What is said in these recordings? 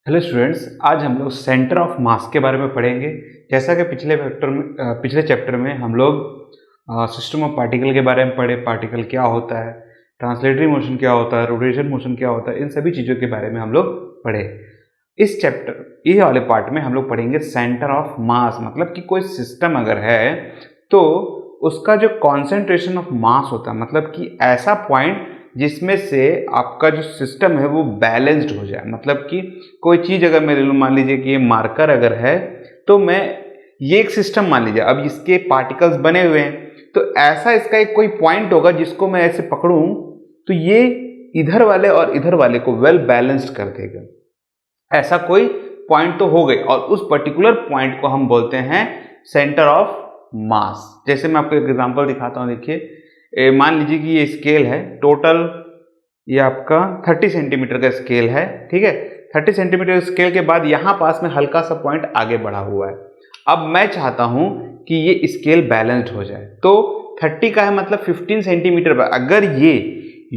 Hello students, आज हम लोग सेंटर ऑफ मास के बारे में पढ़ेंगे। जैसा कि पिछले चैप्टर में हम लोग सिस्टम ऑफ पार्टिकल के बारे में पढ़े। पार्टिकल क्या होता है, ट्रांसलेटरी मोशन क्या होता है, रोटेशन मोशन क्या होता है, इन सभी चीज़ों के बारे में हम लोग पढ़े। इस चैप्टर ये वाले पार्ट में हम लोग पढ़ेंगे सेंटर ऑफ मास, मतलब कि कोई सिस्टम अगर है तो उसका जो कॉन्सेंट्रेशन ऑफ मास होता है, मतलब कि ऐसा पॉइंट जिसमें से आपका जो सिस्टम है वो बैलेंस्ड हो जाए। मतलब कि कोई चीज़ अगर मैं ले लूँ, मान लीजिए कि ये मार्कर अगर है तो मैं ये एक सिस्टम मान लीजिए, अब इसके पार्टिकल्स बने हुए हैं तो ऐसा इसका एक कोई पॉइंट होगा जिसको मैं ऐसे पकड़ूं तो ये इधर वाले और इधर वाले को वेल बैलेंस्ड कर देगा। ऐसा कोई पॉइंट तो हो गई और उस पर्टिकुलर पॉइंट को हम बोलते हैं सेंटर ऑफ मास। जैसे मैं आपको एक एग्जांपल दिखाता हूँ। देखिए, मान लीजिए कि ये स्केल है, टोटल ये आपका 30 सेंटीमीटर का स्केल है, ठीक है। 30 सेंटीमीटर स्केल के बाद यहाँ पास में हल्का सा पॉइंट आगे बढ़ा हुआ है। अब मैं चाहता हूँ कि ये स्केल बैलेंस्ड हो जाए, तो 30 का है मतलब 15 सेंटीमीटर पर अगर ये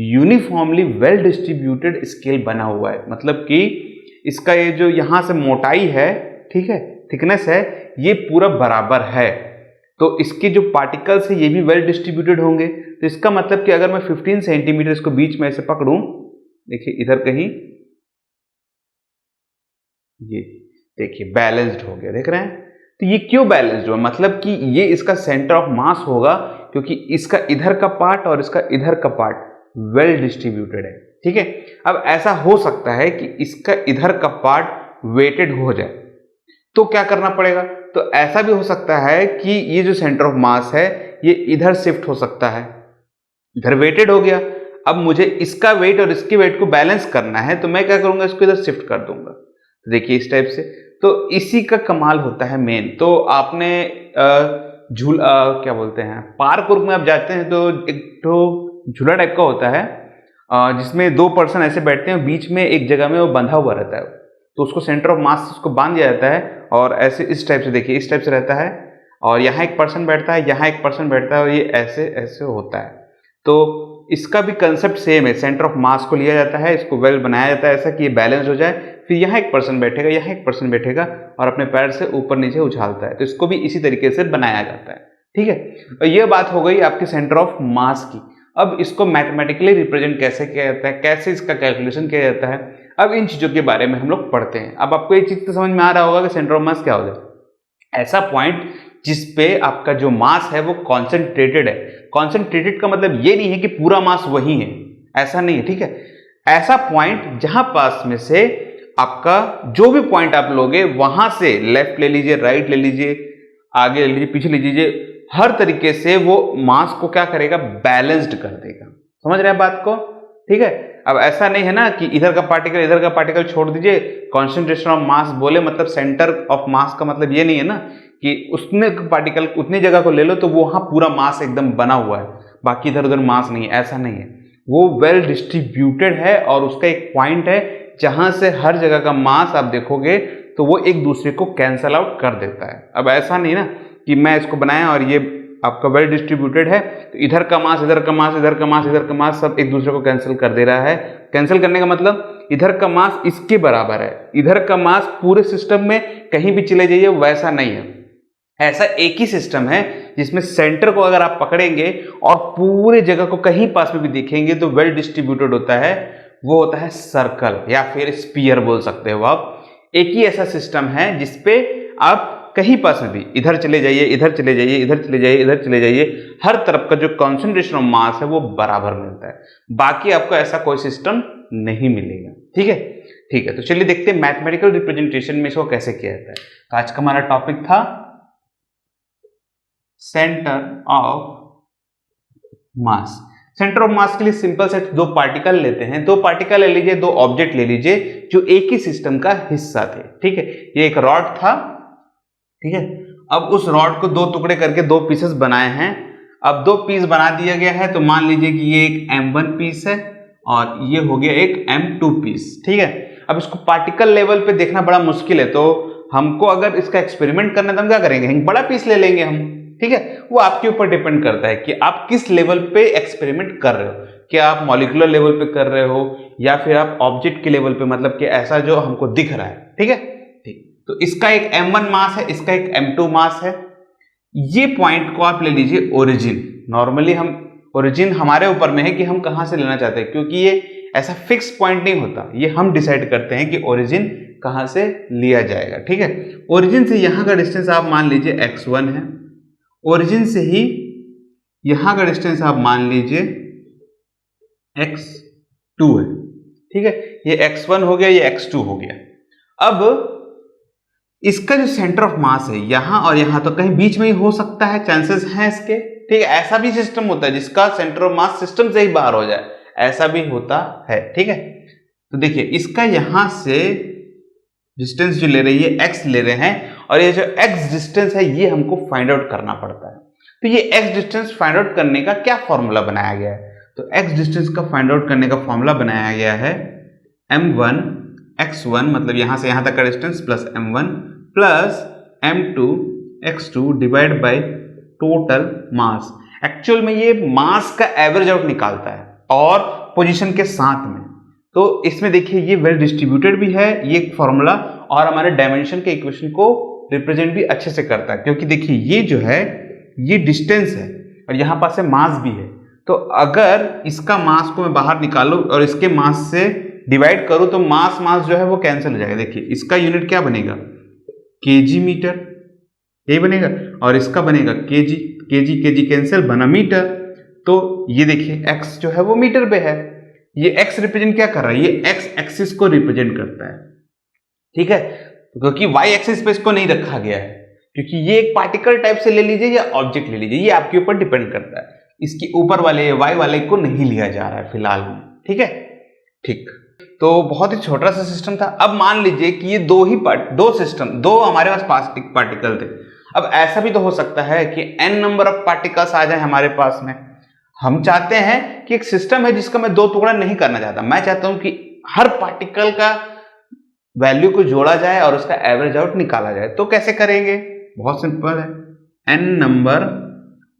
यूनिफॉर्मली वेल डिस्ट्रीब्यूटेड स्केल बना हुआ है, मतलब कि इसका ये जो यहाँ से मोटाई है, ठीक है, थिकनेस है, ये पूरा बराबर है, तो इसके जो पार्टिकल्स है ये भी वेल डिस्ट्रीब्यूटेड होंगे। तो इसका मतलब कि अगर मैं 15 सेंटीमीटर इसको बीच में ऐसे पकड़ूं, देखिए इधर कहीं, ये देखिए बैलेंस्ड हो गया, देख रहे हैं। तो ये क्यों बैलेंस्ड हुआ, मतलब कि ये इसका सेंटर ऑफ मास होगा क्योंकि इसका इधर का पार्ट और इसका इधर का पार्ट वेल डिस्ट्रीब्यूटेड है, ठीक है। अब ऐसा हो सकता है कि इसका इधर का पार्ट वेटेड हो जाए, तो क्या करना पड़ेगा, तो ऐसा भी हो सकता है कि ये जो सेंटर ऑफ मास है ये इधर शिफ्ट हो सकता है, इधर वेटेड हो गया। अब मुझे इसका वेट और इसके वेट को बैलेंस करना है, तो मैं क्या करूंगा, इसको इधर शिफ्ट कर दूंगा। तो देखिए इस टाइप से, तो इसी का कमाल होता है मेन। तो आपने क्या बोलते हैं, पार्क में आप जाते हैं तो एक तो झूला टाइप का होता है जिसमें दो पर्सन ऐसे बैठते हैं, बीच में एक जगह में वो बंधा हुआ रहता है, तो उसको सेंटर ऑफ मास उसको बांध दिया जाता है और ऐसे इस टाइप से, देखिए इस टाइप से रहता है और यहाँ एक पर्सन बैठता है, यहाँ एक पर्सन बैठता है और ये ऐसे ऐसे होता है। तो इसका भी कंसेप्ट सेम है, सेंटर ऑफ मास को लिया जाता है, इसको वेल बनाया जाता है ऐसा कि ये बैलेंस हो जाए, फिर यहाँ एक पर्सन बैठेगा, यहाँ एक पर्सन बैठेगा और अपने पैर से ऊपर नीचे उछालता है, तो इसको भी इसी तरीके से बनाया जाता है, ठीक है। और ये बात हो गई आपकी सेंटर ऑफ मास की। अब इसको मैथमेटिकली रिप्रेजेंट कैसे किया जाता है, कैसे इसका कैलकुलेशन किया जाता है, अब इन चीजों के बारे में हम लोग पढ़ते हैं। अब आपको एक चीज तो समझ में आ रहा होगा कि सेंटर ऑफ मास क्या होता है, ऐसा पॉइंट जिसपे आपका जो मास है वो कॉन्सेंट्रेटेड है। कॉन्सेंट्रेटेड का मतलब ये नहीं है कि पूरा मास वही है, ऐसा नहीं है, ठीक है। ऐसा पॉइंट जहां पास में से आपका जो भी पॉइंट आप लोगे वहां से लेफ्ट ले लीजिए, राइट ले लीजिए, आगे ले लीजिए, पीछे ले लीजिए, हर तरीके से वो मास को क्या करेगा, बैलेंस्ड कर देगा। समझ रहे हैं बात को, ठीक है। अब ऐसा नहीं है ना कि इधर का पार्टिकल छोड़ दीजिए, कॉन्सेंट्रेशन ऑफ मास बोले मतलब सेंटर ऑफ मास का मतलब ये नहीं है ना कि उसने पार्टिकल उतनी जगह को ले लो तो वो वहां पूरा मास एकदम बना हुआ है, बाकी इधर उधर मास नहीं है, ऐसा नहीं है। वो वेल डिस्ट्रीब्यूटेड है और उसका एक पॉइंट है जहां से हर जगह का मास आप देखोगे तो वो एक दूसरे को कैंसल आउट कर देता है। अब ऐसा नहीं ना कि मैं इसको बनाया और ये आपका वेल डिस्ट्रीब्यूटेड है तो इधर का मास, इधर का मास, इधर का मास, इधर का मास सब एक दूसरे को कैंसिल कर दे रहा है। कैंसिल करने का मतलब इधर का मास इसके बराबर है, इधर का मास पूरे सिस्टम में कहीं भी चले जाइए वैसा नहीं है। ऐसा एक ही सिस्टम है जिसमें सेंटर को अगर आप पकड़ेंगे और पूरे जगह को कहीं पास में भी देखेंगे तो वेल डिस्ट्रीब्यूटेड होता है, वो होता है सर्कल या फिर स्फीयर बोल सकते हो आप। एक ही ऐसा सिस्टम है जिसपे आप कहीं पास में भी इधर चले जाइए, इधर चले जाइए, इधर चले जाइए, इधर चले जाइए, हर तरफ का जो कॉन्सेंट्रेशन ऑफ मास है वो बराबर मिलता है। बाकी आपको ऐसा कोई सिस्टम नहीं मिलेगा, ठीक है। ठीक है, तो चलिए देखते हैं मैथमेटिकल रिप्रेजेंटेशन में इसको कैसे किया जाता है। तो आज का हमारा टॉपिक था centre of mass. Centre of मास के लिए सिंपल से दो पार्टिकल लेते हैं, दो पार्टिकल ले लीजिए, दो ऑब्जेक्ट ले लीजिए जो एक ही सिस्टम का हिस्सा थे, ठीक है। ये एक रॉड था, ठीक है। अब उस रॉड को दो टुकड़े करके दो पीसेस बनाए हैं। अब दो पीस बना दिया गया है तो मान लीजिए कि ये एक M1 पीस है और ये हो गया एक M2 पीस, ठीक है। अब इसको पार्टिकल लेवल पे देखना बड़ा मुश्किल है, तो हमको अगर इसका एक्सपेरिमेंट करना है तो हम क्या करेंगे, हम बड़ा पीस ले लेंगे हम, ठीक है। वो आपके ऊपर डिपेंड करता है कि आप किस लेवल पे एक्सपेरिमेंट कर रहे हो। क्या आप मॉलिक्यूलर लेवल पे कर रहे हो या फिर आप ऑब्जेक्ट के लेवल पे, मतलब कि ऐसा जो हमको दिख रहा है, ठीक है। ठीक, तो इसका एक m1 मास है, इसका एक m2 मास है। ये पॉइंट को आप ले लीजिए ओरिजिन। नॉर्मली हम ओरिजिन हमारे ऊपर में है कि हम कहां से लेना चाहते हैं, क्योंकि ये ऐसा फिक्स पॉइंट नहीं होता, ये हम डिसाइड करते हैं कि ओरिजिन कहां से लिया जाएगा, ठीक है। ओरिजिन से यहां का डिस्टेंस आप मान लीजिए x1 है, ओरिजिन से ही यहां का डिस्टेंस आप मान लीजिए x2 है, ठीक है। ये x1 हो गया, ये x2 हो गया। अब इसका जो सेंटर ऑफ मास है यहां और यहां, तो कहीं बीच में ही हो सकता है, चांसेस हैं इसके, ठीक है। ऐसा भी सिस्टम होता है जिसका सेंटर ऑफ मास सिस्टम से ही बाहर हो जाए, ऐसा भी होता है, ठीक है। तो देखिए इसका यहां से डिस्टेंस जो ले रही है x ले रहे हैं, और ये जो x डिस्टेंस है ये हमको फाइंड आउट करना पड़ता है। तो ये x डिस्टेंस फाइंड आउट करने का क्या फॉर्मूला बनाया गया है, तो x डिस्टेंस का फाइंड आउट करने का फॉर्मूला बनाया गया है m1 x1, मतलब यहां से यहां तक का distance, plus m1 plus m2 x2 divide by total mass. Actual में ये मास का एवरेज आउट निकालता है और पोजीशन के साथ में। तो इसमें देखिए ये वेल डिस्ट्रीब्यूटेड भी है ये फॉर्मूला, और हमारे डायमेंशन के इक्वेशन को रिप्रेजेंट भी अच्छे से करता है, क्योंकि देखिए ये जो है ये डिस्टेंस है और यहाँ पास से मास भी है। तो अगर इसका मास को मैं बाहर निकालूं और इसके मास से डिवाइड करूं तो मास मास जो है वो कैंसिल हो जाएगा। देखिए इसका यूनिट क्या बनेगा, केजी मीटर, यही बनेगा, और इसका बनेगा केजी, केजी केजी कैंसिल बना मीटर। तो ये देखिए x जो है वो मीटर पे है, ये x रिप्रेजेंट क्या कर रहा है, ये x एक्सिस को रिप्रेजेंट करता है, ठीक है। क्योंकि y एक्सिस पे इसको नहीं रखा गया है, क्योंकि ये एक पार्टिकल टाइप से ले लीजिए या ऑब्जेक्ट ले लीजिए, ये आपके ऊपर डिपेंड करता है। इसके ऊपर वाले y वाले को नहीं लिया जा रहा है फिलहाल में, ठीक है। ठीक, तो बहुत ही छोटा सा सिस्टम था। अब मान लीजिए कि ये दो हमारे पास पार्टिकल थे। अब ऐसा भी तो हो सकता है कि n नंबर ऑफ पार्टिकल्स आ जाए हमारे पास में। हम चाहते हैं कि एक सिस्टम है जिसका मैं दो टुकड़ा नहीं करना चाहता, मैं चाहता हूं कि हर पार्टिकल का वैल्यू को जोड़ा जाए और उसका एवरेज आउट निकाला जाए। तो कैसे करेंगे, बहुत सिंपल है, n number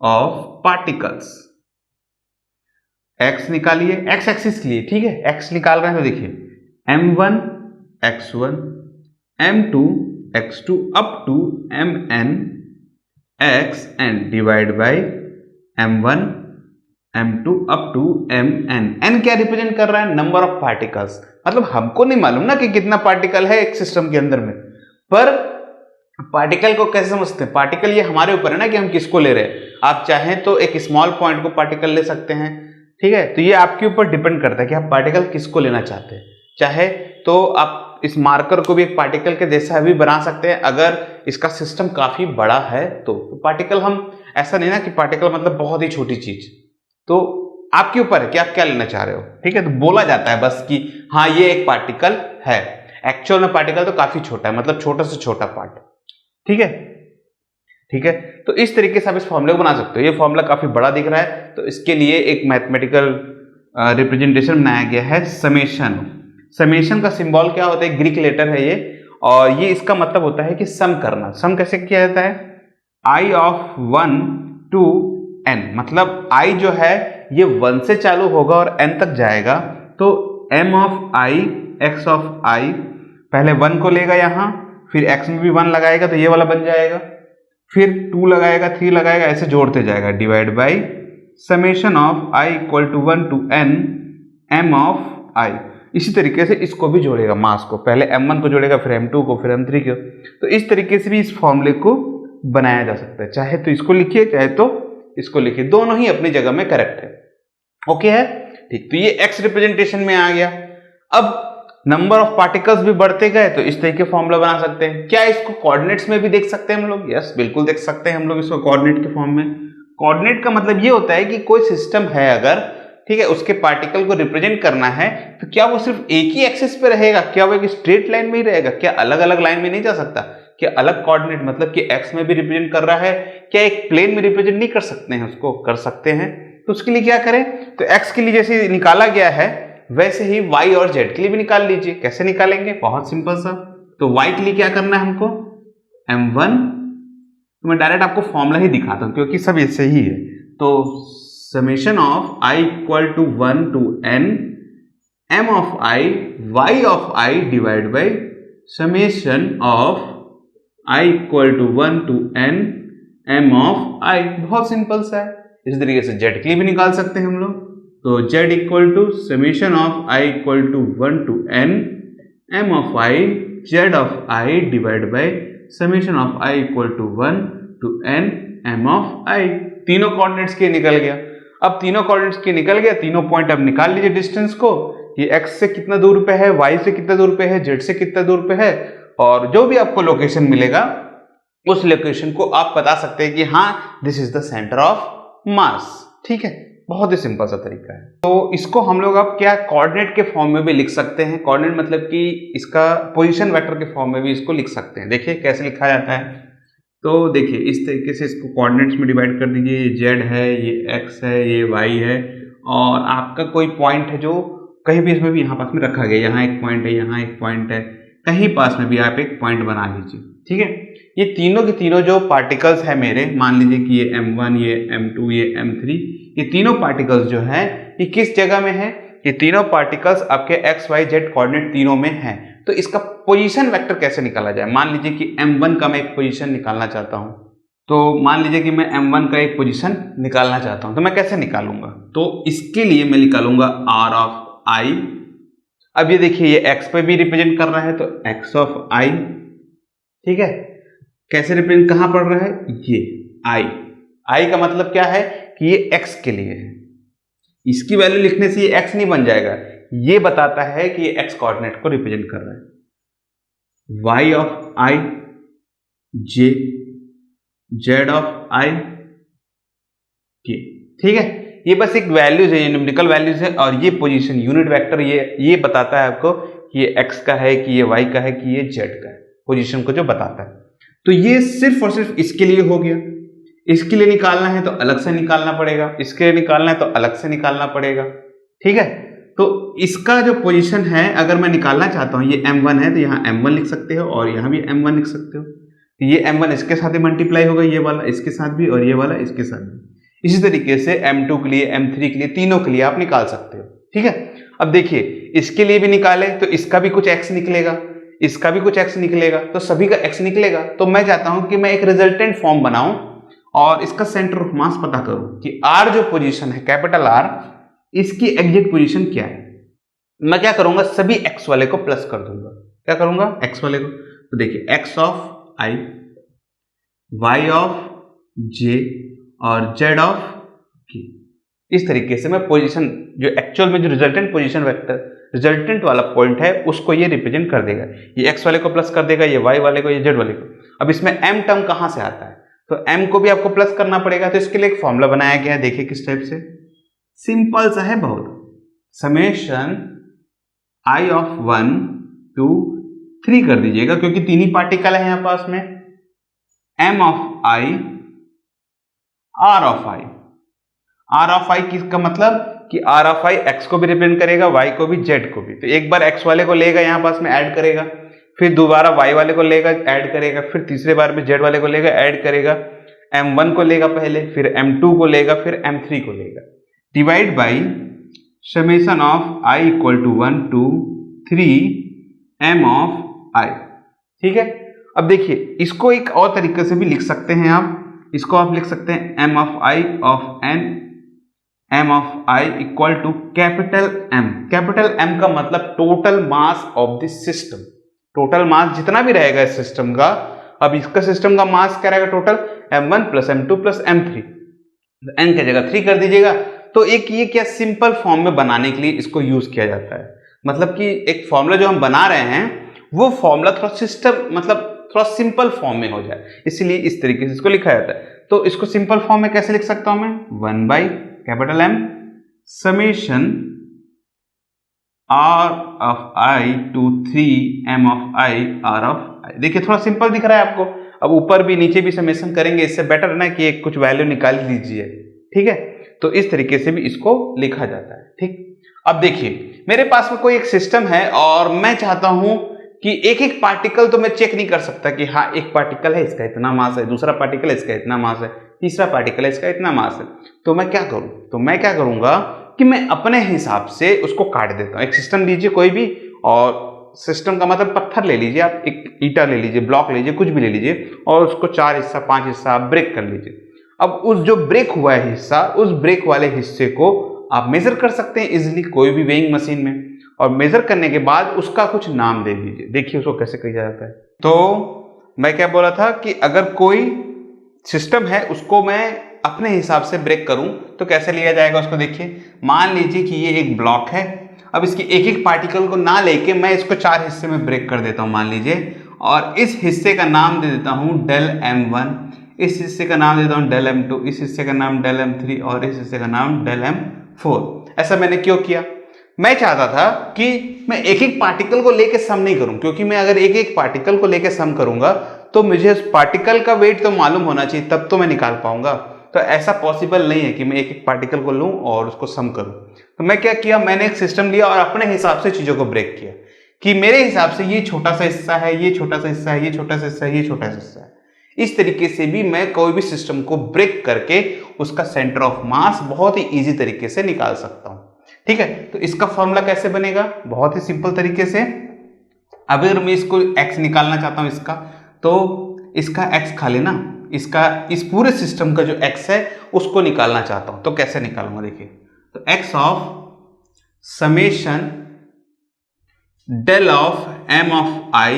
of particles, x निकालिए, x एक्सिस के लिए, ठीक है। x निकाल रहे हैं तो देखिए m1 x1 m2 x2 up to mn xn divide by m1 m2 up to mn। n क्या रिप्रेजेंट कर रहा है, नंबर ऑफ पार्टिकल्स। मतलब हमको नहीं मालूम ना कि कितना पार्टिकल है एक सिस्टम के अंदर में, पर पार्टिकल को कैसे समझते हैं, पार्टिकल ये हमारे ऊपर है ना कि हम किसको ले रहे हैं। आप चाहें तो एक स्मॉल पॉइंट को पार्टिकल ले सकते हैं, ठीक है। तो ये आपके ऊपर डिपेंड करता है कि आप पार्टिकल किसको लेना चाहते हैं। चाहे तो आप इस मार्कर को भी एक पार्टिकल के जैसा भी बना सकते हैं, अगर इसका सिस्टम काफी बड़ा है तो पार्टिकल, हम ऐसा नहीं ना कि पार्टिकल मतलब बहुत ही छोटी चीज, तो आपके ऊपर है कि आप क्या लेना चाह रहे हो, ठीक है। तो बोला जाता है बस कि हाँ ये एक पार्टिकल है, एक्चुअल में पार्टिकल तो काफी छोटा है, मतलब छोटा से छोटा पार्ट, ठीक है। ठीक है, तो इस तरीके से आप इस फॉर्मूले को बना सकते हो। ये फॉर्मूला काफी बड़ा दिख रहा है, तो इसके लिए एक मैथमेटिकल रिप्रेजेंटेशन बनाया गया है, समेशन। समेशन का सिंबल क्या होता है, ग्रीक लेटर है ये, और ये इसका मतलब होता है कि सम करना। सम कैसे किया जाता है, i ऑफ 1 टू n, मतलब i जो है ये 1 से चालू होगा और n तक जाएगा, तो m of i x of i, पहले 1 को लेगा यहाँ, फिर x में भी 1 लगाएगा तो ये वाला बन जाएगा, फिर 2 लगाएगा, 3 लगाएगा, ऐसे जोड़ते जाएगा, divide by summation of i equal to 1 to n m of i। इसी तरीके से इसको भी जोड़ेगा, मास को पहले m1 को जोड़ेगा, फिर m2 को, फिर m3 को। तो इस तरीके से भी इस फॉर्मूले को बनाया जा सकता है, चाहे तो इसको लिखिए चाहे तो इसको लिखिए, दोनों ही अपनी जगह में करेक्ट है, ओके है। ठीक, तो ये x रिप्रेजेंटेशन में आ गया। अब नंबर ऑफ पार्टिकल्स भी बढ़ते गए तो इस तरीके फॉर्मूला बना सकते हैं। क्या इसको कोऑर्डिनेट्स में भी देख सकते हैं हम लोग, यस बिल्कुल देख सकते हैं हम लोग इसको कोऑर्डिनेट के फॉर्म में। कोऑर्डिनेट का मतलब ये होता है कि कोई सिस्टम है अगर, ठीक है, उसके पार्टिकल को रिप्रेजेंट करना है तो क्या वो सिर्फ एक ही एक्सिस पे रहेगा, क्या वो एक स्ट्रेट लाइन में ही रहेगा, क्या अलग अलग लाइन में नहीं जा सकता, क्या अलग कोऑर्डिनेट मतलब कि एक्स में भी रिप्रेजेंट कर रहा है, क्या एक प्लेन में रिप्रेजेंट नहीं कर सकते हैं, उसको कर सकते हैं। तो उसके लिए क्या करें, तो एक्स के लिए जैसे निकाला गया है वैसे ही y और z के लिए भी निकाल लीजिए। कैसे निकालेंगे, बहुत सिंपल सा। तो y के लिए क्या करना है हमको, m1, तो मैं डायरेक्ट आपको फॉर्मूला ही दिखाता हूं क्योंकि सब ऐसे ही है। तो summation of i equal to 1 to n m of i y of i divide by summation of i equal to 1 to n m of i। बहुत सिंपल सा है। इस तरीके से z के लिए भी निकाल सकते हैं हम लोग। तो z equal to summation of i equal to 1 to n m of i z of i divide by summation of i equal to 1 to n m of i। तीनों कोऑर्डिनेट्स के निकल गया। अब तीनों कोऑर्डिनेट्स के निकल गया, तीनों पॉइंट अब निकाल लीजिए डिस्टेंस को। ये x से कितना दूर पे है, y से कितना दूर पे है, z से कितना दूर पे है, और जो भी आपको लोकेशन मिलेगा उस लोकेशन को आप बता सकते हैं कि हाँ this is the centre of मास। ठीक है, बहुत ही सिंपल सा तरीका है। तो इसको हम लोग अब क्या कोऑर्डिनेट के फॉर्म में भी लिख सकते हैं। कोऑर्डिनेट मतलब कि इसका पोजीशन वेक्टर के फॉर्म में भी इसको लिख सकते हैं। देखिए कैसे लिखा जाता है। तो देखिए इस तरीके से इसको कोऑर्डिनेट्स में डिवाइड कर दीजिए। ये z है, ये x है, ये y है, और आपका कोई पॉइंट है जो कहीं भी इसमें भी यहाँ पास में रखा गया। यहाँ एक पॉइंट है, यहाँ एक पॉइंट है, कहीं पास में भी आप एक पॉइंट बना लीजिए। ठीक है, ये तीनों के तीनों जो पार्टिकल्स है मेरे, मान लीजिए कि ये m1, ये m2, ये m3, ये तीनों पार्टिकल्स जो है ये किस जगह में है? ये तीनों पार्टिकल्स आपके x y z कोऑर्डिनेट तीनों में है। तो इसका पोजीशन वेक्टर कैसे निकाला जाए? मान लीजिए कि m1 का मैं एक पोजीशन निकालना चाहता हूं। तो मान लीजिए कि मैं m1 का एक पोजीशन निकालना चाहता हूं, तो मैं कैसे निकालूंगा? तो इसके लिए मैं निकालूंगा r ऑफ i। अब ये देखिए ये x पे भी रिप्रेजेंट कर रहा है, तो x ऑफ i। ठीक है, कैसे रिप्रेजेंट कहां पड़ रहा है? ये i का मतलब क्या है कि ये x के लिए है। इसकी वैल्यू लिखने से ये x नहीं बन जाएगा, ये बताता है कि ये x कोऑर्डिनेट को रिप्रेजेंट कर रहा है। y of i, j, z of i, k। ठीक है, ये बस एक वैल्यूज है, ये न्यूमेरिकल वैल्यूज है, और ये पोजीशन यूनिट वेक्टर ये बताता है आपको कि ये x का है, कि ये y का है, कि ये z का है, पोजीशन को जो बताता है। तो ये सिर्फ और सिर्फ इसके लिए हो गया। इसके लिए निकालना है तो अलग से निकालना पड़ेगा, इसके लिए निकालना है तो अलग से निकालना पड़ेगा। ठीक है, तो इसका जो पोजीशन है अगर मैं निकालना चाहता हूं, ये m1 है तो यहाँ m1 लिख सकते हो और यहाँ भी m1 लिख सकते हो। तो ये m1 इसके साथ ही मल्टीप्लाई होगा, ये वाला इसके साथ भी और ये वाला इसके साथ भी। इसी तरीके से m2 के लिए, m3 के लिए, तीनों के लिए आप निकाल सकते हो। ठीक है, अब देखिए इसके लिए भी निकाले तो इसका भी कुछ x निकलेगा, इसका भी कुछ x निकलेगा, तो सभी का x निकलेगा। तो मैं चाहता हूं कि मैं एक रिजल्टेंट फॉर्म बनाऊं और इसका सेंटर ऑफ मास पता करूं कि r जो पोजीशन है, कैपिटल R, इसकी एग्जैक्ट पोजीशन क्या है। मैं क्या करूंगा, सभी x वाले को प्लस कर दूंगा। क्या करूंगा? x वाले को। तो देखिए x of i, y of j और z ऑफ k। इस तरीके से मैं पोजीशन जो एक्चुअल में जो रिजल्टेंट पोजीशन वेक्टर, रिजल्टेंट वाला पॉइंट है, उसको ये रिप्रेजेंट कर देगा। ये x वाले को प्लस कर देगा, ये y वाले को, ये z वाले को। अब इसमें m टर्म कहां से आता है? तो m को भी आपको प्लस करना पड़ेगा। तो इसके लिए एक फॉर्मूला बनाया गया है, देखिए किस टाइप से। सिंपल सा है बहुत। समेशन i ऑफ 1 to 3 कर दीजिएगा, क्योंकि तीन ही पार्टिकल है यहां पास में। m of i, r of i। r of i किसका मतलब कि r ऑफ i x को भी रिप्रेजेंट करेगा, y को भी, z को भी। तो एक बार x वाले को लेगा यहां पास में ऐड करेगा, फिर दोबारा y वाले को लेगा ऐड करेगा, फिर तीसरे बार में z वाले को लेगा ऐड करेगा, m1 को लेगा पहले, फिर m2 को लेगा, फिर m3 को लेगा, divide by summation of i equal to 1 to 3 m of i। ठीक है, अब देखिए इसको एक और तरीके से भी लिख सकते हैं आप। इसको आप लिख सकते हैं m of i of n, m of i equal to capital M। Capital M का मतलब total mass of the system. Total mass जितना भी रहेगा इस सिस्टम का, अब इसका सिस्टम का मास क्या रहेगा total? m1 plus m2 plus m3। n की जगह 3 कर दीजिएगा। तो एक ये क्या सिंपल फॉर्म में बनाने के लिए इसको यूज किया जाता है। मतलब कि एक फॉर्मूला जो हम बना रहे हैं वो फॉर्मूला थोड़ा सिस्टम मतलब थोड़ा सिंपल फॉर्म में हो जाए, इसलिए इस तरीके से इसको लिखा जाता है। तो इसको सिंपल फॉर्म में कैसे लिख सकता हूं मैं? 1 by capital M summation r of i to 3 m of i r of i। देखिए थोड़ा सिंपल दिख रहा है आपको। अब ऊपर भी नीचे भी समेशन करेंगे, इससे बेटर ना कि एक कुछ वैल्यू निकाल लीजिए। ठीक है, तो इस तरीके से भी इसको लिखा जाता है। ठीक, अब देखिए मेरे पास में कोई एक सिस्टम है और मैं चाहता हूं कि एक एक पार्टिकल तो मैं चेक नहीं कर सकता कि हाँ एक पार्टिकल है इसका इतना मास है, दूसरा पार्टिकल है इसका इतना मास है, तीसरा पार्टिकल है इसका इतना मास है। तो मैं क्या करूं, तो मैं क्या करूंगा कि मैं अपने हिसाब से उसको काट देता हूं। एक सिस्टम लीजिए कोई भी, और सिस्टम का मतलब पत्थर ले लीजिए आप, एक ईटा ले लीजिए, ब्लॉक लीजिए, कुछ भी ले लीजिए, और उसको 4 हिस्सा 5 हिस्सा आप ब्रेक कर लीजिए। अब उस जो ब्रेक हुआ है हिस्सा, उस ब्रेक वाले हिस्से को आप मेजर कर सकते हैं इजिली कोई भी वेइंग मशीन में, और मेजर करने के बाद उसका कुछ नाम दे दीजिए। देखिए उसको कैसे किया जाता है। तो मैं क्या बोला था कि अगर कोई सिस्टम है उसको मैं अपने हिसाब से ब्रेक करूं तो कैसे लिया जाएगा उसको देखिए। मान लीजिए कि ये एक ब्लॉक है, अब इसके एक एक पार्टिकल को ना लेके मैं इसको 4 हिस्से में ब्रेक कर देता हूं मान लीजिए, और इस हिस्से का नाम दे देता हूं डेल m1, इस हिस्से का नाम देता हूं डेल m2, इस हिस्से का नाम डेल m3 और इस हिस्से का नाम डेल m4। ऐसा मैंने क्यों किया, मैं चाहता था कि मैं एक एक पार्टिकल को लेके सम नहीं करूं, क्योंकि मैं अगर एक एक पार्टिकल को लेके सम करूंगा तो मुझे उस पार्टिकल का वेट तो मालूम होना चाहिए, तब तो मैं निकाल पाऊंगा। तो ऐसा पॉसिबल नहीं है कि मैं एक एक पार्टिकल को लूं और उसको सम करूं। तो मैं क्या किया, मैंने एक सिस्टम लिया और अपने हिसाब से चीजों को ब्रेक किया कि मेरे हिसाब से ये छोटा सा हिस्सा है, ये छोटा सा हिस्सा है, ये छोटा सा हिस्सा है, ये छोटा सा हिस्सा है। इस तरीके से भी मैं कोई भी सिस्टम को ब्रेक करके उसका सेंटर ऑफ मास बहुत ही इजी तरीके से निकाल सकता हूं। ठीक है, तो इसका फॉर्मूला कैसे बनेगा, बहुत ही सिंपल तरीके से। अगर मैं इसको x निकालना चाहता हूं इसका, तो इसका x खाली ना, इसका इस पूरे सिस्टम का जो x है उसको निकालना चाहता हूं, तो कैसे निकालूंगा देखिए। तो x of summation del of m of i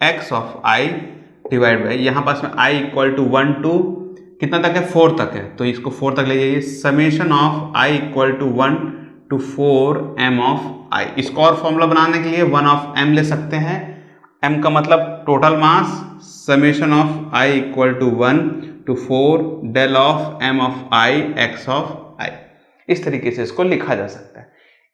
x of i divide by, यहां पास में i इक्वल टू 1 टू कितना तक है, 4 तक है, तो इसको 4 तक ले जाइए। Summation of i equal to 1 to 4 m of i। इसको और फॉर्मूला बनाने के लिए 1 ऑफ m ले सकते हैं, m का मतलब total mass, summation of i equal to 1 to 4 del of m of i x of i। इस तरीके से इसको लिखा जा सकता है।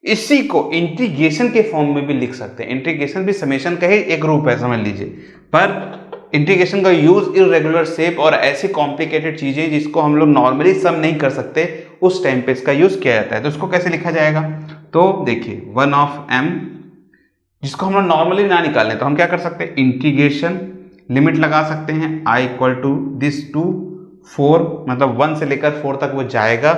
इसी को इंटीग्रेशन के फॉर्म में भी लिख सकते हैं। इंटीग्रेशन भी समेशन का ही एक रूप है समझ लीजिए, पर इंटीग्रेशन का यूज इरेगुलर शेप और ऐसी कॉम्प्लिकेटेड चीजें जिसको हम लोग नॉर्मली सम नहीं कर सकते उस टाइम पे इसका यूज किया जाता है। तो इसको कैसे लिखा जाएगा, तो देखिए 1 ऑफ m, जिसको हम लोग नॉर्मली ना निकालें तो हम क्या कर सकते हैं, इंटीग्रेशन लिमिट लगा सकते हैं i equal to this to 4, मतलब 1 से लेकर 4 तक वो जाएगा।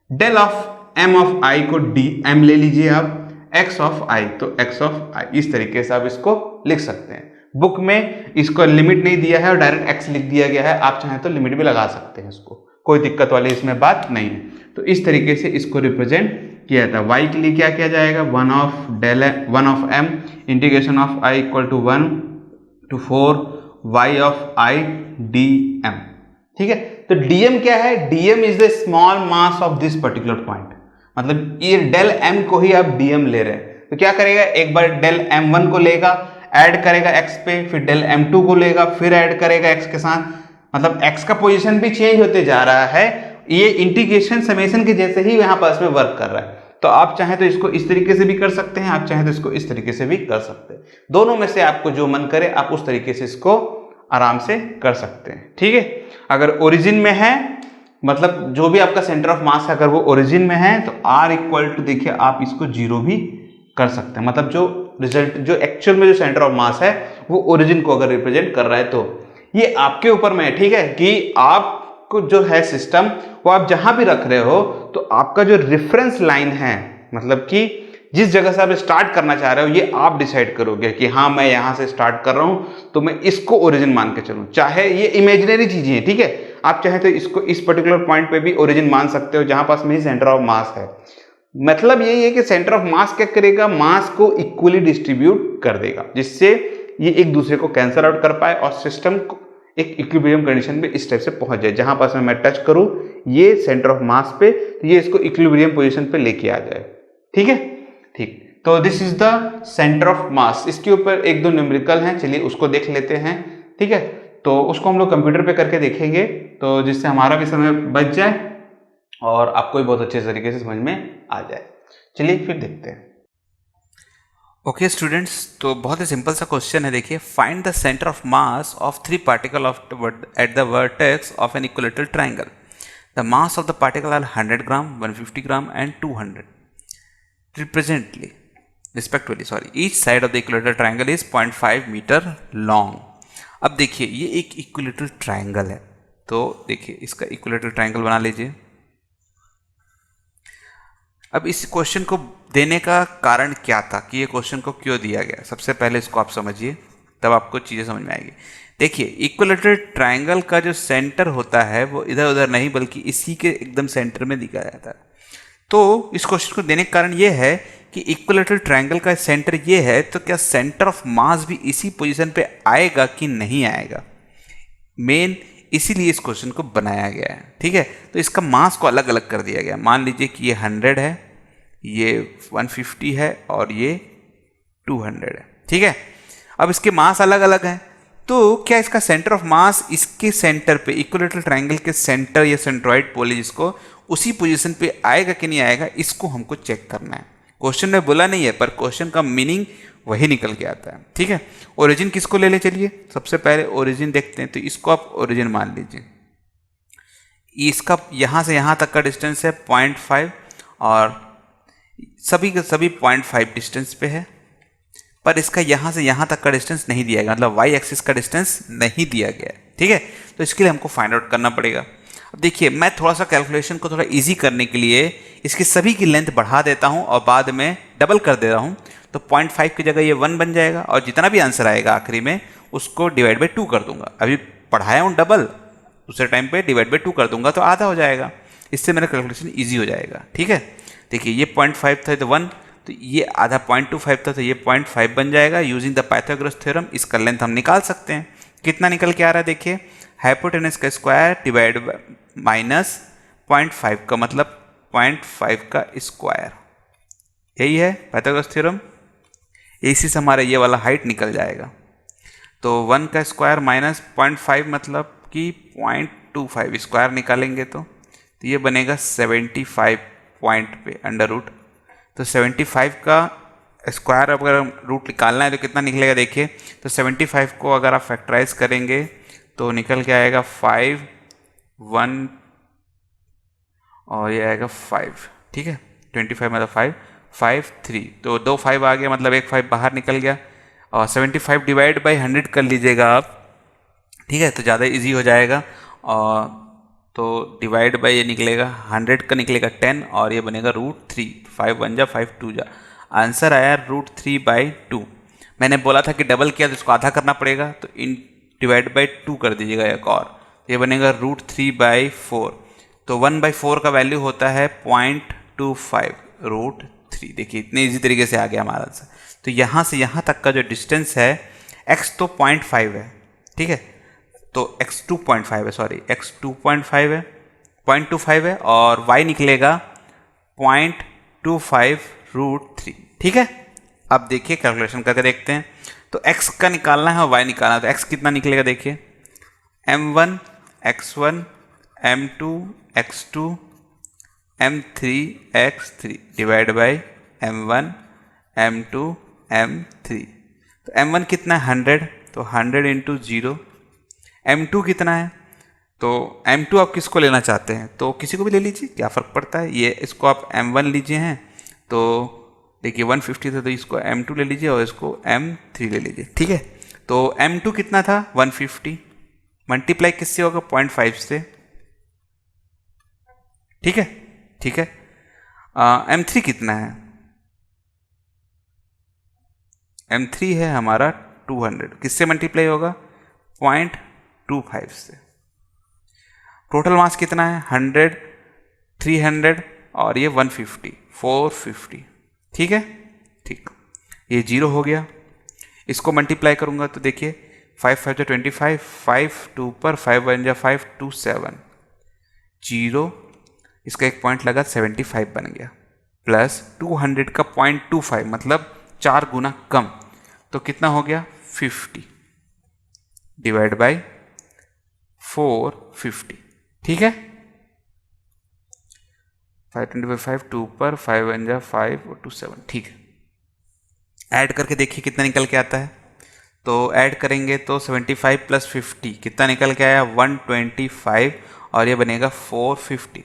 Del of m of i को dm ले लीजिए आप, x ऑफ i तो x ऑफ i। इस तरीके से आप इसको लिख सकते हैं। बुक में इसको लिमिट नहीं दिया है और डायरेक्ट x लिख दिया गया है, आप चाहें तो लिमिट भी लगा सकते हैं, इसको कोई दिक्कत वाली इसमें बात नहीं है। तो इस तरीके से इसको रिप्रेजेंट किया जाता है। y के लिए क्या किया जाएगा, 1 of m integration of i equal to 1 to 4 y of i dm। ठीक है, तो dm क्या है, dm is the small mass of this particular point, मतलब ये डेल m को ही आप dm ले रहे हैं। तो क्या करेगा, एक बार डेल m1 को लेगा, ऐड करेगा x पे, फिर डेल m2 को लेगा, फिर ऐड करेगा x के साथ, मतलब x का पोजीशन भी चेंज होते जा रहा है। ये इंटीग्रेशन समेशन के जैसे ही यहाँ पास में वर्क कर रहा है। तो आप चाहें तो इसको इस तरीके से भी कर सकते हैं, आप चाहें तो इसको इस तरीके से भी कर सकते हैं। दोनों में से आपको जो मन करे आप उस तरीके से इसको आराम से कर सकते हैं। ठीक है, अगर ओरिजिन में है, मतलब जो भी आपका सेंटर ऑफ मास है अगर वो ओरिजिन में है, तो r इक्वल टू देखिए आप इसको 0 भी कर सकते हैं, मतलब जो रिजल्ट जो एक्चुअल में जो सेंटर ऑफ मास है वो ओरिजिन को अगर रिप्रेजेंट कर रहा है, तो ये आपके ऊपर में है। ठीक है, कि आपको जो है सिस्टम वो आप जहां भी रख रहे हो, तो आपका जो रेफरेंस लाइन है, मतलब कि जिस जगह से आप स्टार्ट करना चाह रहे हो, ये आप डिसाइड करोगे कि हाँ मैं यहां से स्टार्ट कर रहा हूं तो मैं इसको ओरिजिन मान के चलूं। चाहे ये इमेजिनरी चीजें हैं, ठीक है, आप चाहे तो इसको इस पर्टिकुलर पॉइंट पे भी ओरिजिन मान सकते हो जहां पास में ही सेंटर ऑफ मास है। मतलब यही है कि सेंटर ऑफ मास क्या करेगा, मास को इक्वली डिस्ट्रीब्यूट कर देगा, जिससे ये एक दूसरे को कैंसल आउट कर पाए और सिस्टम एक इक्विलिब्रियम कंडीशन में इस टाइप से पहुंच जाए, जहां पास में मैं टच करूं ये सेंटर ऑफ मास पे, तो ये इसको इक्विलिब्रियम पोजीशन पे लेके आ जाए। ठीक है, ठीक, तो this is the centre of मास। इसके ऊपर एक दो न्यूमेरिकल हैं, चलिए उसको देख लेते हैं। ठीक है, तो उसको हम लोग कंप्यूटर पे करके देखेंगे, तो जिससे हमारा भी समय बच जाए और आपको भी बहुत अच्छे तरीके से समझ में आ जाए। चलिए फिर देखते हैं। ओके स्टूडेंट्स, तो बहुत ही सिंपल सा क्वेश्चन है। देखिए, find the centre of mass of 3 particle at the vertex of an equilateral triangle. The mass of the particle are 100 gram, 150 gram and 200 respectively. Each side of the equilateral triangle is 0.5 metre long. अब देखिए, ये एक equilateral triangle है, तो देखिए इसका equilateral triangle बना लीजिए। अब इस क्वेश्चन को देने का कारण क्या था कि ये क्वेश्चन को क्यों दिया गया, सबसे पहले इसको आप समझिए, तब आपको चीज़ें समझ में आएगी। देखिए इक्विलेटरल ट्रायंगल का जो सेंटर होता है वो इधर उधर नहीं बल्कि इसी के एकदम सेंटर में दिखा जाता है। तो इस क्वेश्चन को देने का कारण ये है कि इक्विलेटरल ट्रायंगल का सेंटर ये है, तो क्या सेंटर ऑफ मास भी इसी पोजीशन पे आएगा कि नहीं आएगा, मेन इसीलिए इस क्वेश्चन को बनाया गया है। ठीक है, तो इसका मास को अलग अलग कर दिया गया। मान लीजिए कि ये 100 है, ये 150 है और ये 200 है। ठीक है, अब इसके मास अलग अलग हैं, तो क्या इसका सेंटर ऑफ मास इसके सेंटर पे, इक्विलेटरल ट्रायंगल के सेंटर या सेंट्रॉइड बोले जिसको, उसी पोजीशन पे आएगा कि नहीं आएगा, इसको हमको चेक करना है। क्वेश्चन में बोला नहीं है पर क्वेश्चन का मीनिंग वही निकल के आता है। ठीक है, ओरिजिन किसको ले ले, चलिए सबसे पहले ओरिजिन देखते हैं। तो इसको आप ओरिजिन मान लीजिए। इसका यहाँ से यहाँ तक का डिस्टेंस है 0.5 और सभी के सभी 0.5 डिस्टेंस पे है, पर इसका यहाँ से यहाँ तक का डिस्टेंस नहीं दिया गया, मतलब वाई एक्सिस का डिस्टेंस नहीं दिया गया है। ठीक है, तो इसके लिए हमको फाइंड आउट करना पड़ेगा। अब देखिए मैं थोड़ा सा कैलकुलेशन को थोड़ा इजी करने के लिए इसकी सभी की लेंथ बढ़ा देता हूँ और बाद में डबल कर दे रहा हूँ। तो 0.5 की जगह ये 1 बन जाएगा और जितना भी आंसर आएगा आखिरी में उसको डिवाइड बाई 2 कर दूंगा। अभी पढ़ाया हूँ डबल, दूसरे टाइम पे डिवाइड बाई 2 कर दूंगा तो आधा हो जाएगा, इससे मेरा कैलकुलेशन ईजी हो जाएगा। ठीक है, देखिए ये 0.5 था तो 1, तो ये आधा 0.25 था तो ये 0.5 बन जाएगा। यूजिंग द पाइथागोरस थ्योरम इसका लेंथ हम निकाल सकते हैं। कितना निकल के आ रहा है देखिए, हाइपोटेनस का स्क्वायर डिवाइड माइनस 0.5 का मतलब 0.5 का स्क्वायर, यही है पाइथागोरस थ्योरम। इसी से हमारा ये वाला हाइट निकल जाएगा। तो 1 का स्क्वायर माइनस 0.5 मतलब कि 0.25 स्क्वायर निकालेंगे तो ये बनेगा 75 पॉइंट पे अंडर रूट। तो 75 का स्क्वायर अगर रूट निकालना है तो कितना निकलेगा देखिए, तो 75 को अगर आप फैक्टराइज करेंगे तो निकल के आएगा 5 1 और ये आएगा 5। ठीक है, 25 मतलब 5 5 3, तो 2 5 आ गया मतलब एक 5 बाहर निकल गया। और 75 डिवाइड बाई 100 कर लीजिएगा आप। ठीक है, तो ज़्यादा इजी हो जाएगा। और तो डिवाइड बाई ये निकलेगा 100 का निकलेगा 10 और ये बनेगा √3। 5 1 जा 5 2 जा, आंसर आया √3/2। मैंने बोला था कि डबल किया तो इसको आधा करना पड़ेगा, तो इन डिवाइड बाई 2 कर दीजिएगा एक और, ये बनेगा √3/4। तो 1/4 का वैल्यू होता है 0.25 √3। देखिए इतने इजी तरीके से आ गया हमारा आंसर। तो यहाँ से यहाँ तक का जो डिस्टेंस है, x तो 0.5 है। ठीक है, तो x 2.5 है, सॉरी x 2.5 है, 0.25 है और y निकलेगा 0.25 √3। ठीक है, अब देखिए कैलकुलेशन करके देखते हैं। तो x का निकालना है और y निकालना है, तो x कितना निकलेगा देखिए, m1 x1 m2 x2 m3 x3 divide by m1 m2 m3। तो m1 कितना है 100, तो 100 इंटू 0। m2 कितना है, तो m2 आप किसको लेना चाहते हैं तो किसी को भी ले लीजिए, क्या फ़र्क पड़ता है। ये इसको आप m1 लीजिए हैं, तो देखिए 150 था तो इसको m2 ले लीजिए और इसको m3 ले लीजिए। ठीक है, तो m2 कितना था 150, मल्टीप्लाई किससे होगा 0.5 से। ठीक है, ठीक है। m3 कितना है, m3 है हमारा 200, किससे मल्टीप्लाई होगा 0.25 से। टोटल मास कितना है 100 300 और ये 150 450। ठीक है, ठीक, ये 0 हो गया। इसको मल्टीप्लाई करूंगा तो देखिए 5 5 जा 25, 5 2 पर 5 1 जा 5 2 7 0, इसका एक पॉइंट लगा 75 बन गया, प्लस 200 का 0.25 मतलब 4 गुना कम, तो कितना हो गया 50 डिवाइड बाई 450। ठीक है, 525 2 पर 5 1 जा 5 और 2 7। ठीक है, ऐड करके देखिए कितना निकल के आता है। तो ऐड करेंगे तो 75 प्लस 50 कितना निकल के आया 125 और ये बनेगा 450।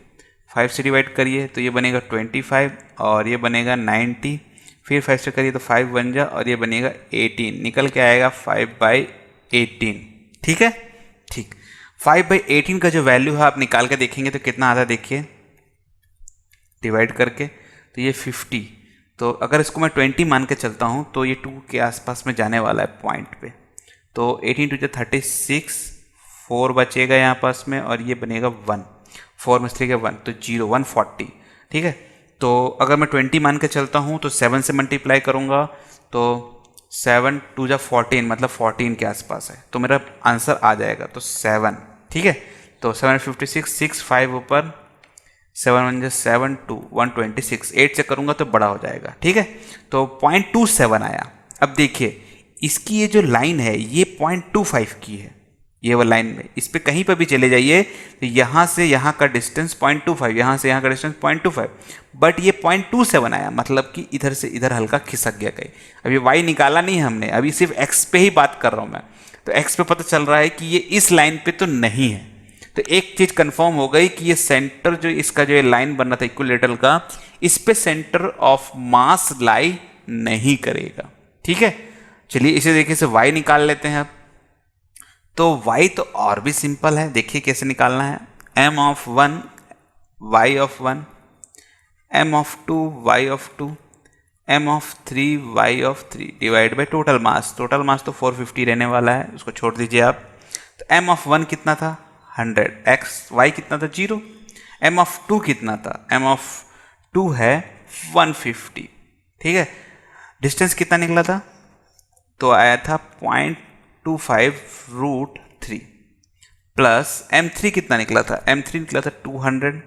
5 से डिवाइड करिए तो ये बनेगा 25 और ये बनेगा 90, फिर 5 से करिए तो 5 बन जा और ये बनेगा 18, निकल के आएगा 5/18। ठीक है, ठीक। 5/18 का जो वैल्यू है आप निकाल के देखेंगे तो कितना आता है, देखिए डिवाइड करके, तो ये 50। तो अगर इसको मैं 20 मान के चलता हूँ तो ये 2 के आसपास में जाने वाला है पॉइंट पे। तो 18 टू 36, 4 बचेगा यहाँ पास में और ये बनेगा 1, 4 में से लेके 1 तो 0, 140। ठीक है, तो अगर मैं 20 मान के चलता हूँ तो 7 से मल्टीप्लाई करूँगा तो 7 2 जा 14, मतलब 14 के आसपास है, तो मेरा आंसर आ जाएगा तो 7। ठीक है, तो 756, 6 5 ऊपर 7 1 जा 7 2 126, 8 से करूँगा तो बड़ा हो जाएगा। ठीक है, तो 0.27 आया। अब देखिए इसकी ये जो लाइन है ये 0.25 की है, ये वो लाइन में, इस पे कहीं पर भी चले जाइए तो यहाँ से यहाँ का डिस्टेंस 0.25, यहाँ से यहाँ का डिस्टेंस 0.25, बट ये 0.27 आया, मतलब कि इधर से इधर हल्का खिसक गया कहीं। अभी y निकाला नहीं हमने, अभी सिर्फ x पे ही बात कर रहा हूँ मैं, तो x पे पता चल रहा है कि ये इस लाइन पे तो नहीं है। तो एक चीज कंफर्म हो गई कि ये सेंटर जो इसका जो लाइन बन रहा था इक्विलेटरल का, इस पे सेंटर ऑफ मास लाई नहीं करेगा। ठीक है, चलिए इसे देखिए से y निकाल लेते हैं अब। तो y तो और भी सिंपल है, देखिए कैसे निकालना है। m of 1 y of 1, m of 2 y of 2, m of 3 y of 3 divide by total mass. Total mass तो 450 रहने वाला है, उसको छोड़ दीजिए आप। तो m ऑफ 1 कितना था 100, y कितना था 0, m ऑफ 2 कितना था, m ऑफ 2 है 150। ठीक है, डिस्टेंस कितना निकला था, तो आया था 0.25√3 प्लस m3 कितना निकला था, m3 निकला था 200,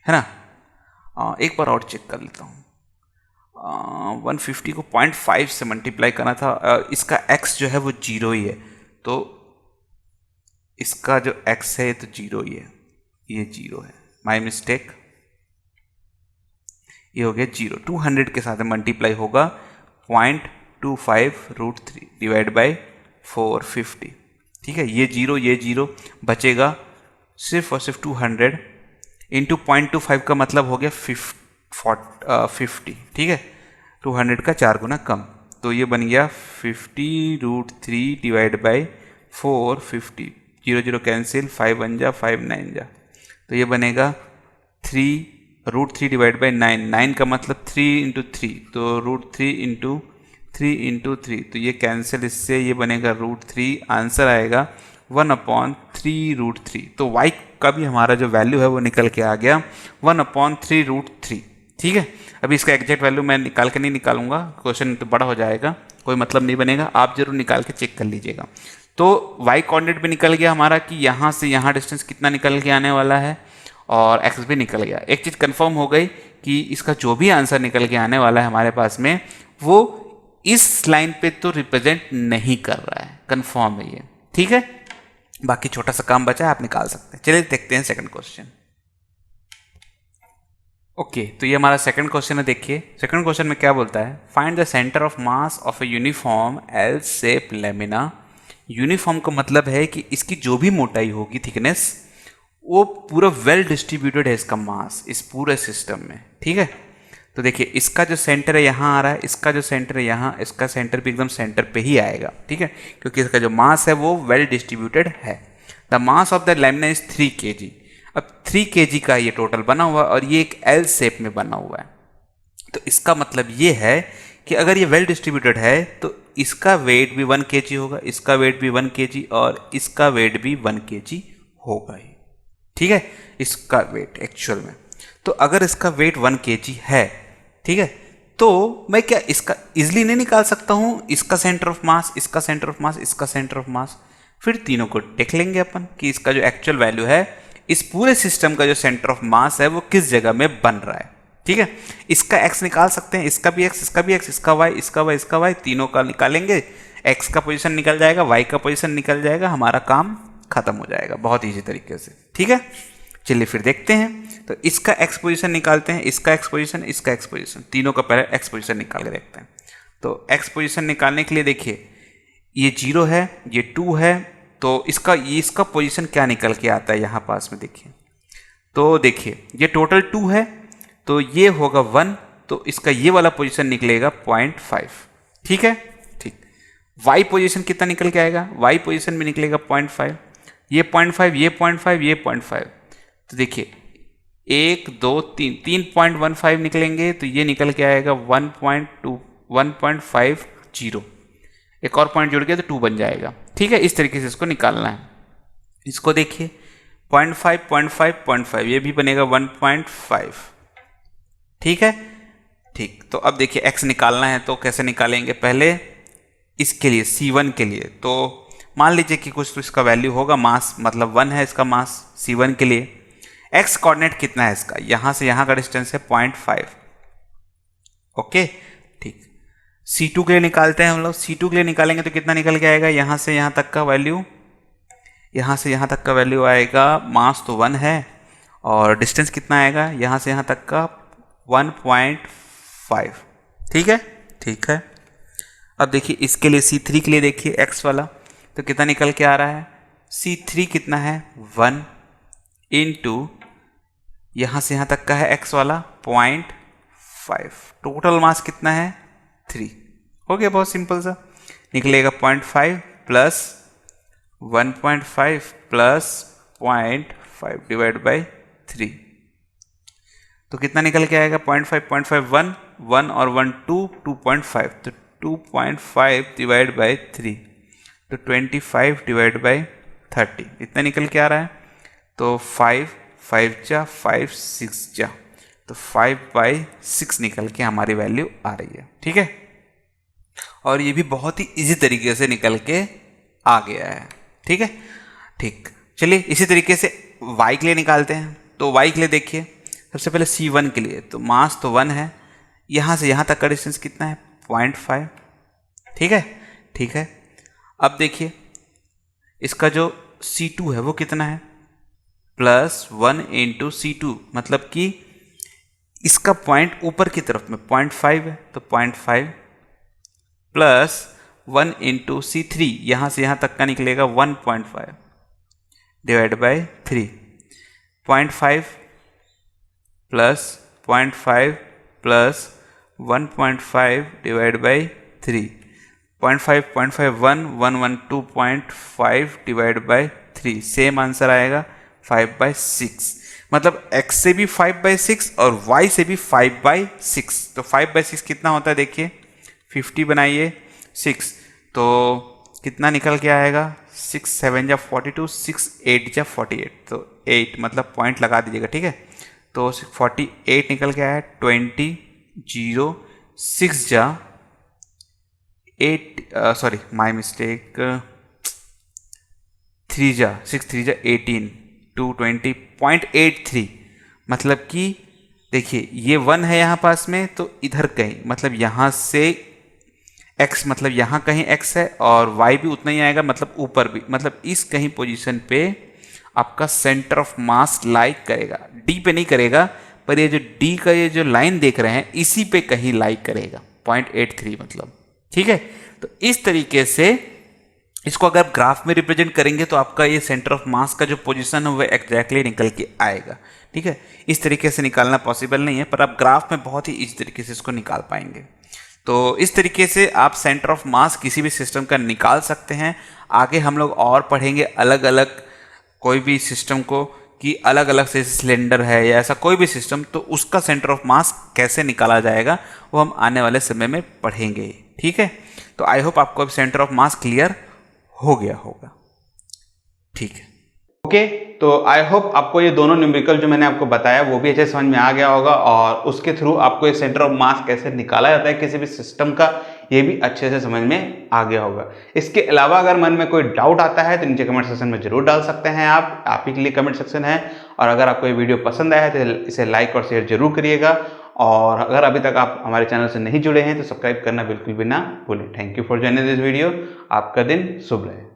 है ना। एक बार और चेक कर लेता हूँ। 150 को 0.5 से मल्टीप्लाई करना था, इसका x जो है वो 0 ही है, तो इसका जो x है तो 0 ही है, ये 0 है, माई मिस्टेक, ये हो गया 0। 200 के साथ मल्टीप्लाई होगा 0.25√3 डिवाइड बाई 450। ठीक है, ये 0 बचेगा सिर्फ और सिर्फ 200 इंटू 0.25 का मतलब हो गया 50। ठीक है, 200 का 4 गुना कम, तो ये बन गया 50√3 डिवाइड बाई 450। 0 0 कैंसिल, 5 1 जा 5 9 जा, तो ये बनेगा 3√3 डिवाइड बाई 9, 9 का मतलब 3 इंटू 3, तो √3 इंटू 3 इंटू 3, तो ये कैंसिल, इससे ये बनेगा √3, आंसर आएगा 1/3√3। तो y का भी हमारा जो वैल्यू है वो निकल के आ गया 1/3√3। ठीक है, अभी इसका एग्जैक्ट वैल्यू मैं निकाल के नहीं निकालूंगा, क्वेश्चन तो बड़ा हो जाएगा, कोई मतलब नहीं बनेगा, आप जरूर निकाल के चेक कर लीजिएगा। तो y कोऑर्डिनेट भी निकल गया हमारा कि यहाँ से यहाँ डिस्टेंस कितना निकल के आने वाला है, और x भी निकल गया। एक चीज़ कंफर्म हो गई कि इसका जो भी आंसर निकल के आने वाला है हमारे पास में, वो इस लाइन पे तो रिप्रेजेंट नहीं कर रहा है, कंफर्म है ये। ठीक है, बाकी छोटा सा काम बचा है, आप निकाल सकते हैं। चलिए देखते हैं सेकंड क्वेश्चन। ओके, तो ये हमारा सेकंड क्वेश्चन है। देखिए सेकंड क्वेश्चन में क्या बोलता है, find the centre of mass of a uniform L shape lamina. Uniform का मतलब है कि इसकी जो भी मोटाई होगी, थिकनेस, वो पूरा वेल डिस्ट्रीब्यूटेड है इसका मास इस पूरे सिस्टम में। ठीक है, तो देखिए इसका जो सेंटर है यहाँ आ रहा है, इसका जो सेंटर है यहाँ, इसका सेंटर भी एकदम सेंटर पे ही आएगा। ठीक है, क्योंकि इसका जो मास है वो वेल डिस्ट्रीब्यूटेड है। The mass of the lamina is 3 kg। अब 3 kg का ये टोटल बना हुआ है और ये एक एल शेप में बना हुआ है, तो इसका मतलब ये है कि अगर ये वेल डिस्ट्रीब्यूटेड है तो इसका वेट भी 1 kg होगा, इसका वेट भी 1 kg और इसका वेट भी 1 kg होगा ही। ठीक है, इसका वेट एक्चुअल में, तो अगर इसका वेट 1 kg है, ठीक है, तो मैं क्या इसका इजिली नहीं निकाल सकता हूँ, इसका सेंटर ऑफ मास, इसका सेंटर ऑफ मास, इसका सेंटर ऑफ मास, फिर तीनों को देख लेंगे अपन कि इसका जो एक्चुअल वैल्यू है, इस पूरे सिस्टम का जो सेंटर ऑफ मास है वो किस जगह में बन रहा है। ठीक है, इसका x निकाल सकते हैं, इसका भी x, इसका भी x, इसका y, इसका y, इसका y, तीनों का निकालेंगे, x का पोजीशन निकल जाएगा, y का पोजीशन निकल जाएगा, हमारा काम खत्म हो जाएगा बहुत ईजी तरीके से। ठीक है, चलिए फिर देखते हैं। तो इसका x पोजीशन निकालते हैं, इसका x पोजीशन, इसका x पोजीशन, तीनों का पहले x पोजीशन निकाल के देखते हैं। तो x पोजीशन निकालने के लिए देखिए ये 0 है, ये 2 है, तो इसका पोजीशन क्या निकल के आता है यहाँ पास में देखिए। तो देखिए ये टोटल 2 है, तो ये होगा 1, तो इसका ये वाला पोजीशन निकलेगा 0.5। ठीक है, ठीक। y पोजीशन कितना निकल के आएगा, y पोजीशन भी निकलेगा 0.5, ये 0.5, ये 0.5, ये 0.5, तो देखिए 1 2 3 3.15 निकलेंगे, तो ये निकल के आएगा 1.50, एक और पॉइंट जुड़ गया तो 2 बन जाएगा। ठीक है, इस तरीके से इसको निकालना है। इसको देखिए 0.5 0.5 0.5, ये भी बनेगा 1.5। ठीक है, ठीक। तो अब देखिए x निकालना है, तो कैसे निकालेंगे, पहले इसके लिए C1 के लिए तो मान लीजिए कि कुछ तो इसका वैल्यू होगा, मास मतलब 1 है इसका मास C1 के लिए। x कोऑर्डिनेट कितना है इसका, यहां से यहां का डिस्टेंस है 0.5। ओके, ठीक। C2 के लिए निकालते हैं हम लोग। C2 के लिए निकालेंगे तो कितना निकल के आएगा, यहां से यहां तक का वैल्यू, यहां से यहां तक का वैल्यू आएगा, मास तो 1 है और डिस्टेंस कितना आएगा यहां से यहां तक का 1.5। ठीक है, ठीक है। अब देखिए इसके लिए C3 के लिए देखिए x वाला, तो कितना निकल के आ रहा है, C3 कितना है 1 इंटू यहाँ से यहाँ तक का है x वाला 0.5, टोटल मास कितना है 3। हो गया, बहुत सिंपल सा निकलेगा 0.5 प्लस 1.5 प्लस 0.5 डिवाइड बाई 3, तो कितना निकल के आएगा 0.5 0.5 1 और 1 2 2.5, तो 2.5 डिवाइड बाई 3, तो 25 डिवाइड बाई 30, इतना निकल के आ रहा है। तो 5 5 जा 5 6 जा, तो 5/6 निकल के हमारी वैल्यू आ रही है। ठीक है, और ये भी बहुत ही इजी तरीके से निकल के आ गया है। ठीक है, ठीक। चलिए इसी तरीके से y के लिए निकालते हैं। तो y के लिए देखिए सबसे पहले C1 के लिए, तो मास तो 1 है, यहाँ से यहाँ तक का डिस्टेंस कितना है 0.5। ठीक है, ठीक है। अब देखिए इसका जो C2 है वो कितना है, +1 इंटू C2, मतलब कि इसका पॉइंट ऊपर की तरफ में 0.5 है, तो 0.5 प्लस 1 इंटू C3, यहाँ से यहाँ तक का निकलेगा 1.5 divide by 3, 0.5 plus 0.5 plus 1.5 divide by 3, 0.5 0.5 1 1 1 2.5 divide by 3, same answer आएगा 5/6। मतलब x से भी 5/6 और y से भी 5/6, तो 5/6 कितना होता है देखिए, 50 बनाइए 6, तो कितना निकल के आएगा, 6 7 जा 42, 6 8 जा 48, तो 8 मतलब पॉइंट लगा दीजिएगा। ठीक है, तो 48 निकल के आया, 20 0 6 जा 8 सॉरी माय मिस्टेक, 3 जा 6 3 जा 18 220.83, मतलब कि देखिए ये 1 है यहाँ पास में, तो इधर कहीं मतलब यहाँ से x मतलब यहाँ कहीं x है और y भी उतना ही आएगा, मतलब ऊपर भी, मतलब इस कहीं पोजीशन पे आपका सेंटर ऑफ मास लाइक करेगा, d पे नहीं करेगा, पर ये जो d का ये जो लाइन देख रहे हैं इसी पे कहीं लाइक करेगा 0.83 मतलब। ठीक है, तो इस तरीके से इसको अगर आप ग्राफ में रिप्रेजेंट करेंगे तो आपका ये सेंटर ऑफ मास का जो पोजीशन है वो एग्जैक्टली निकल के आएगा। ठीक है, इस तरीके से निकालना पॉसिबल नहीं है, पर आप ग्राफ में बहुत ही इस तरीके से इसको निकाल पाएंगे। तो इस तरीके से आप सेंटर ऑफ मास किसी भी सिस्टम का निकाल सकते हैं। आगे हम लोग और पढ़ेंगे अलग अलग कोई भी सिस्टम को, कि अलग अलग से सिलेंडर है या ऐसा कोई भी सिस्टम, तो उसका सेंटर ऑफ मास कैसे निकाला जाएगा वो हम आने वाले समय में पढ़ेंगे। ठीक है, तो आई होप आपको अब सेंटर ऑफ मास क्लियर हो गया होगा। ठीक है, ओके, तो आई होप आपको ये दोनों न्यूमेरिकल जो मैंने आपको बताया वो भी अच्छे समझ में आ गया होगा, और उसके थ्रू आपको ये सेंटर ऑफ मास कैसे निकाला जाता है किसी भी सिस्टम का, ये भी अच्छे से समझ में आ गया होगा। इसके अलावा अगर मन में कोई डाउट आता है तो नीचे कमेंट सेक्शन में जरूर डाल सकते हैं आप ही के लिए कमेंट सेक्शन है। और अगर आपको ये वीडियो पसंद आया है तो इसे लाइक और शेयर जरूर करिएगा, और अगर अभी तक आप हमारे चैनल से नहीं जुड़े हैं तो सब्सक्राइब करना बिल्कुल भी ना भूलें। Thank you for joining this video. आपका दिन शुभ रहे।